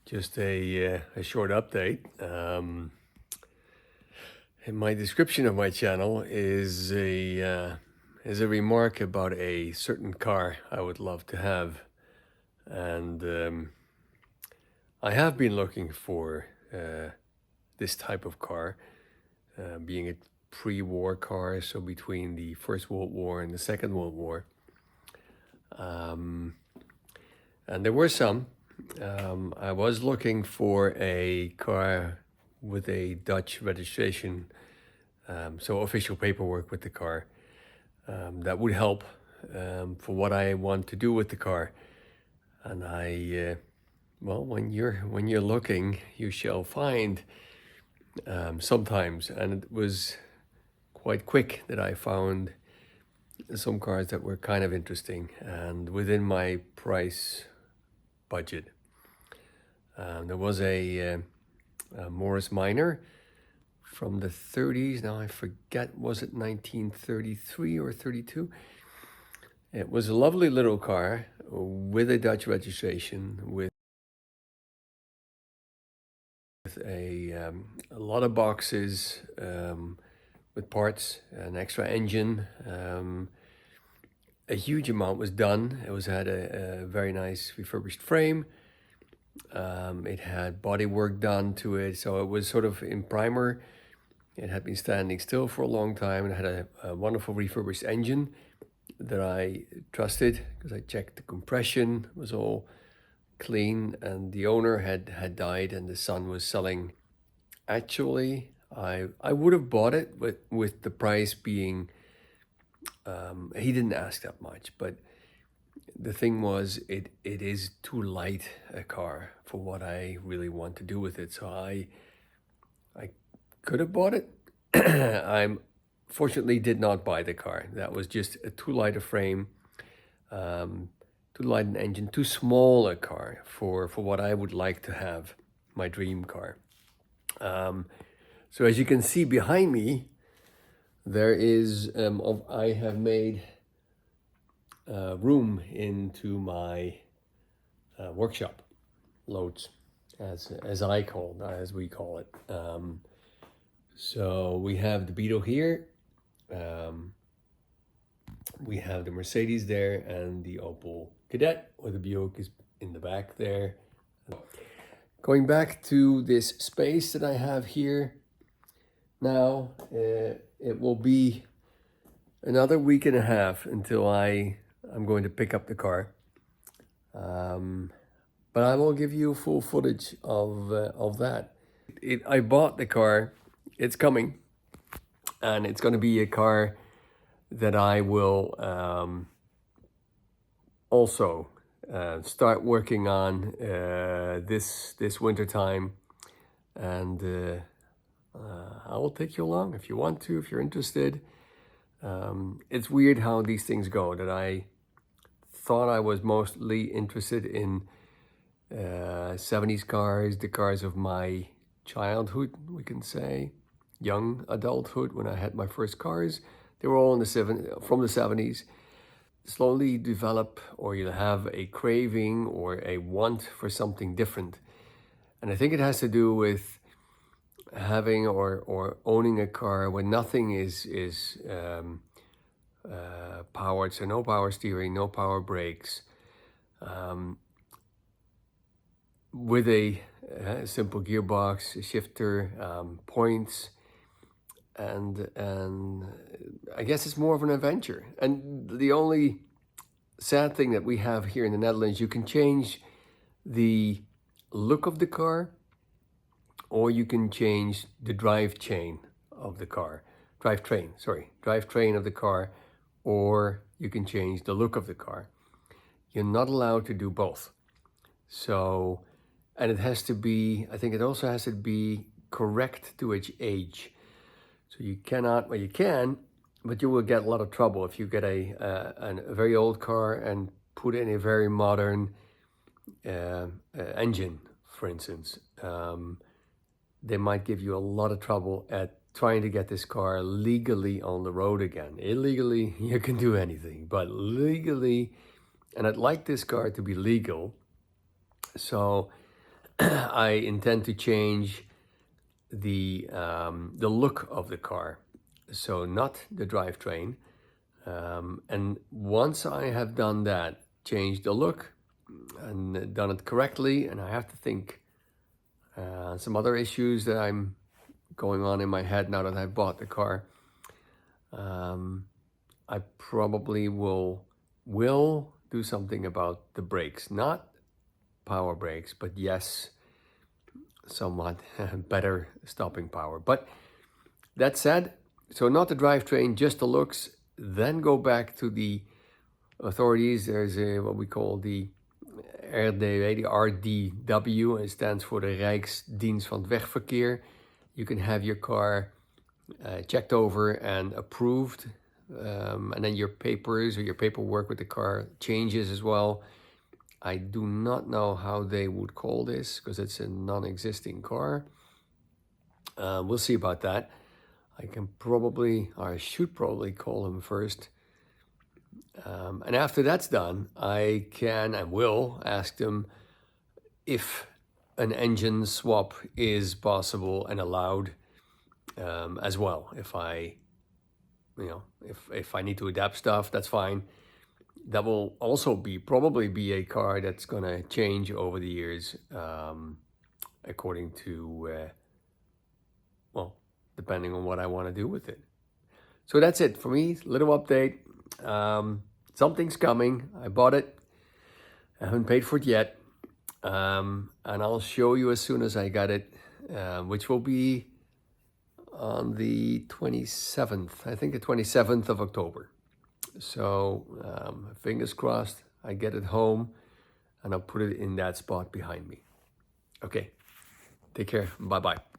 Just a short update. And my description of my channel is a remark about a certain car I would love to have, and I have been looking for this type of car, being a pre-war car, so between the First World War and the Second World War. And there were some. I was looking for a car with a Dutch registration, so official paperwork with the car. That would help for what I want to do with the car. And well, when you're looking, you shall find sometimes. And it was quite quick that I found some cars that were kind of interesting and within my price budget. There was a Morris Minor from the 30s. Now I forget, was it 1933 or 32? It was a lovely little car with a Dutch registration, with a lot of boxes, with parts, an extra engine. A huge amount was done. It had a very nice refurbished frame. It had body work done to it, so it was sort of in primer. It had been standing still for a long time. It had a wonderful refurbished engine that I trusted because I checked the compression was all clean, and the owner had died and the son was selling. Actually, I would have bought it with the price being, he didn't ask that much, but the thing was, it is too light a car for what I really want to do with it. So I could have bought it. I fortunately did not buy the car. That was just a too light a frame, too light an engine, too small a car for what I would like to have, my dream car. So as you can see behind me, there is, I have made room into my workshop, loads, as we call it. So we have the Beetle here, we have the Mercedes there, and the Opel Kadett, or the Buick is in the back there. Going back to this space that I have here now, it will be another week and a half until I'm going to pick up the car. But I will give you full footage of that. I bought the car, it's coming, and it's going to be a car that I will also start working on this winter time, and I will take you along if you want to, if you're interested. It's weird how these things go, that I thought I was mostly interested in 70s cars, the cars of my childhood, we can say, young adulthood, when I had my first cars. They were all from the 70s. Slowly develop, or you'll have a craving or a want for something different. And I think it has to do with having or owning a car where nothing is powered, so no power steering, no power brakes, with a simple gearbox, a shifter, points, and I guess it's more of an adventure. And the only sad thing that we have here in the Netherlands, you can change the look of the car, or you can change the drivetrain of the car, drivetrain of the car, or you can change the look of the car. You're not allowed to do both. So, and it has to be, I think it also has to be correct to its age. So you cannot, well, you can, but you will get a lot of trouble if you get a very old car and put in a very modern engine, for instance. They might give you a lot of trouble at trying to get this car legally on the road again. Illegally, you can do anything, but legally, and I'd like this car to be legal. So I intend to change the look of the car, so not the drivetrain. And once I have done that, changed the look and done it correctly, and I have to think some other issues that I'm going on in my head now that I've bought the car. I probably will do something about the brakes, not power brakes, but yes, somewhat better stopping power. But that said, so not the drivetrain, just the looks, then go back to the authorities. There's what we call the RDW, the RDW, it stands for the Rijksdienst van het Wegverkeer. You can have your car checked over and approved, and then your papers or your paperwork with the car changes as well. I do not know how they would call this because it's a non-existing car. We'll see about that. I can probably, or I should probably call him first. And after that's done, I can and will ask them if an engine swap is possible and allowed as well. If I, if I need to adapt stuff, that's fine. That will also probably be a car that's going to change over the years, according to, well, depending on what I want to do with it. So that's it for me. Little update. Something's coming. I bought it. I haven't paid for it yet. And I'll show you as soon as I got it, which will be on the 27th, I think the 27th of October. So fingers crossed I get it home and I'll put it in that spot behind me. Okay, take care. Bye-bye.